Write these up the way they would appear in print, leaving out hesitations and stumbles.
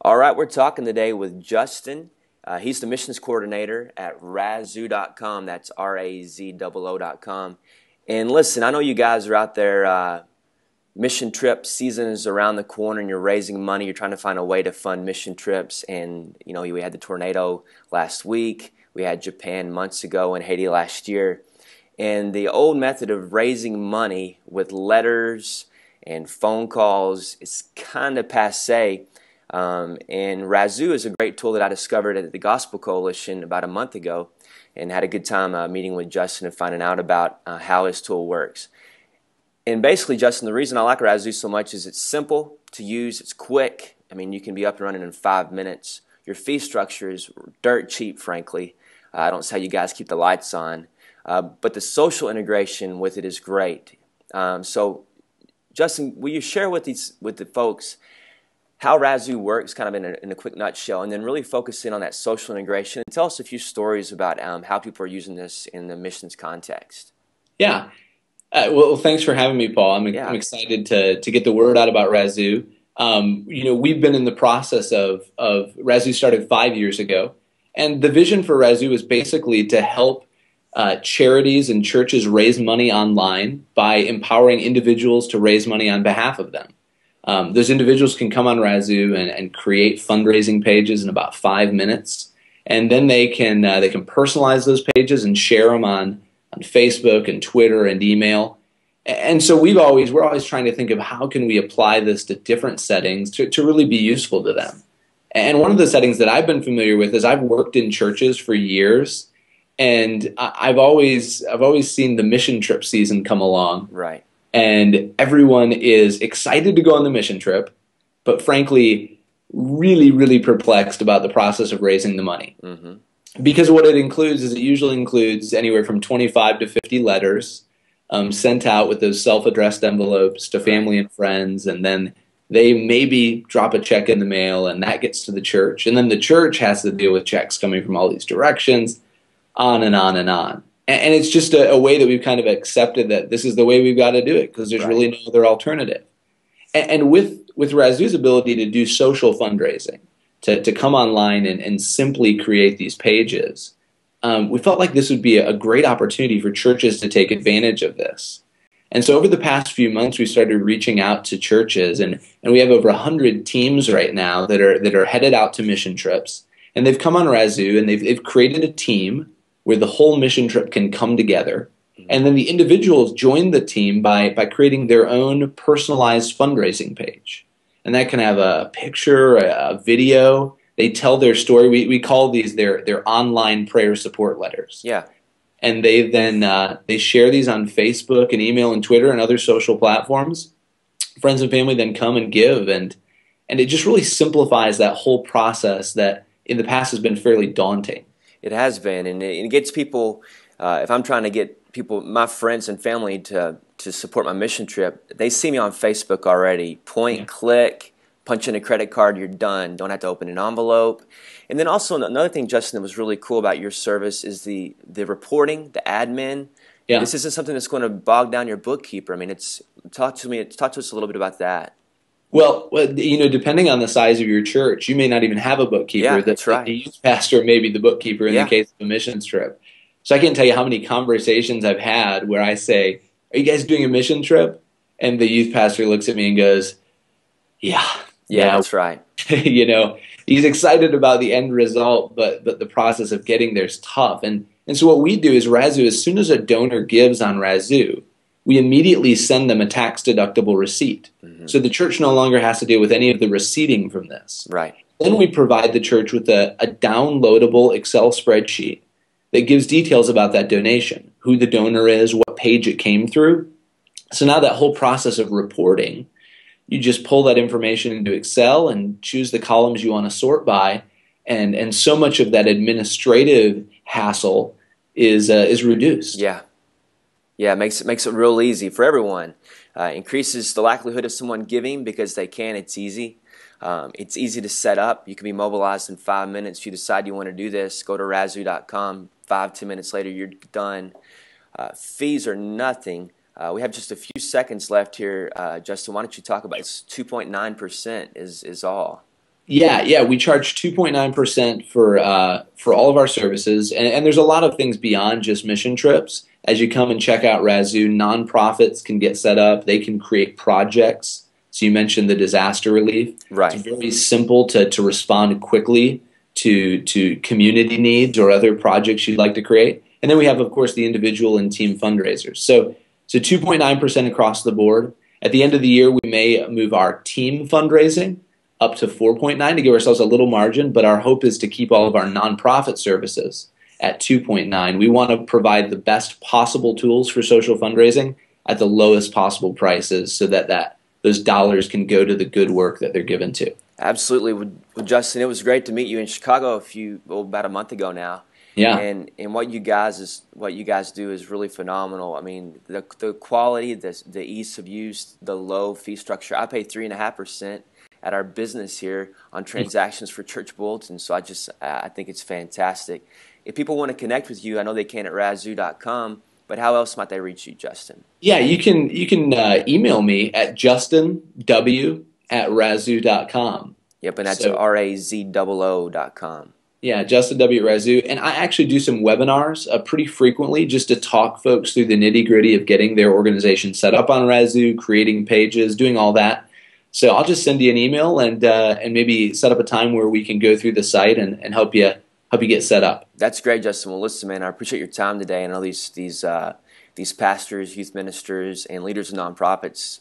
All right, we're talking today with Justin. He's the missions coordinator at Razoo.com. That's RAZOO.com. And listen, I know you guys are out there. Mission trip season is around the corner, and you're raising money. You're trying to find a way to fund mission trips. And you know, we had the tornado last week. We had Japan months ago and Haiti last year. And the old method of raising money with letters and phone calls is kind of passé. And Razoo is a great tool that I discovered at the Gospel Coalition about a month ago, and had a good time meeting with Justin and finding out about how his tool works. And basically, Justin, the reason I like Razoo so much is it's simple to use, it's quick. I mean, you can be up and running in 5 minutes. Your fee structure is dirt cheap, frankly. I don't see how you guys keep the lights on. But the social integration with it is great. So, Justin, will you share with the folks how Razoo works, kind of in a quick nutshell, and then really focus in on that social integration, and tell us a few stories about how people are using this in the missions context. Yeah. Well, thanks for having me, Paul. I'm excited to get the word out about Razoo. We've been in the process of Razoo started 5 years ago, and the vision for Razoo is basically to help charities and churches raise money online by empowering individuals to raise money on behalf of them. Those individuals can come on Razoo and create fundraising pages in about 5 minutes, and then they can personalize those pages and share them on Facebook and Twitter and email. And so we're always trying to think of how can we apply this to different settings to really be useful to them. And one of the settings that I've been familiar with is I've worked in churches for years, and I've always seen the mission trip season come along. Right. And everyone is excited to go on the mission trip, but frankly, really, really perplexed about the process of raising the money. Mm-hmm. Because what it includes is it usually includes anywhere from 25 to 50 letters sent out with those self-addressed envelopes to family and friends, and then they maybe drop a check in the mail, and that gets to the church. And then the church has to deal with checks coming from all these directions, on and on and on. And it's just a way that we've kind of accepted that this is the way we've got to do it, because there's really no other alternative. And with Razoo's ability to do social fundraising, to come online and simply create these pages, we felt like this would be a great opportunity for churches to take advantage of this. And so over the past few months, we started reaching out to churches, and we have over 100 teams right now that are headed out to mission trips. And they've come on Razoo, and they've created a team where the whole mission trip can come together. And then the individuals join the team by creating their own personalized fundraising page. And that can have a picture, a video. They tell their story. We call these their online prayer support letters. Yeah. And they then they share these on Facebook and email and Twitter and other social platforms. Friends and family then come and give, and it just really simplifies that whole process that in the past has been fairly daunting. It has been, and it gets people, if I'm trying to get people, my friends and family to support my mission trip, they see me on Facebook already. Point, click, punch in a credit card, you're done. Don't have to open an envelope. And then also another thing, Justin, that was really cool about your service is the reporting, the admin. Yeah. This isn't something that's going to bog down your bookkeeper. I mean, talk to us a little bit about that. Well, depending on the size of your church, you may not even have a bookkeeper. Yeah, that's right. The youth pastor may be the bookkeeper in the case of a missions trip. So I can't tell you how many conversations I've had where I say, "Are you guys doing a mission trip?" And the youth pastor looks at me and goes, "Yeah, that's right." He's excited about the end result, but the process of getting there is tough. And so what we do is Razoo, as soon as a donor gives on Razoo, we immediately send them a tax-deductible receipt. Mm-hmm. So the church no longer has to deal with any of the receipting from this. Right. Then we provide the church with a downloadable Excel spreadsheet that gives details about that donation, who the donor is, what page it came through. So now that whole process of reporting, you just pull that information into Excel and choose the columns you want to sort by, and so much of that administrative hassle is reduced. Yeah. Yeah, it makes it real easy for everyone. Increases the likelihood of someone giving because they can. It's easy. It's easy to set up. You can be mobilized in 5 minutes. If you decide you want to do this, go to Razoo.com. 5-10 minutes later, you're done. Fees are nothing. We have just a few seconds left here. Justin, why don't you talk about it? It's 2.9% is all. Yeah. We charge 2.9% for all of our services, and there's a lot of things beyond just mission trips. As you come and check out Razoo, nonprofits can get set up. They can create projects. So you mentioned the disaster relief. It's Right. very simple to respond quickly to community needs or other projects you'd like to create. And then we have, of course, the individual and team fundraisers. So 2.9% across the board. At the end of the year, we may move our team fundraising up to 4.9 to give ourselves a little margin, but our hope is to keep all of our nonprofit services at 2.9. We want to provide the best possible tools for social fundraising at the lowest possible prices so that those dollars can go to the good work that they're given to. Absolutely. Well, Justin, it was great to meet you in Chicago about a month ago now. Yeah. And what you guys do is really phenomenal. I mean, the quality, the ease of use, the low fee structure. I pay 3.5% at our business here on transactions for church bulletins. So I think it's fantastic. If people want to connect with you, I know they can at razoo.com, but how else might they reach you, Justin? Yeah, you can email me at justinw@razoo.com. Yep, and that's So razoo.com. yeah, Justin W. at Razoo. And I actually do some webinars pretty frequently just to talk folks through the nitty gritty of getting their organization set up on Razoo, creating pages, doing all that. So I'll just send you an email and maybe set up a time where we can go through the site and help you get set up. That's great, Justin. Well, listen, man, I appreciate your time today. I know these pastors, youth ministers, and leaders of nonprofits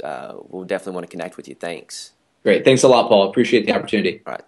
will definitely want to connect with you. Thanks. Great. Thanks a lot, Paul. Appreciate the opportunity. All right.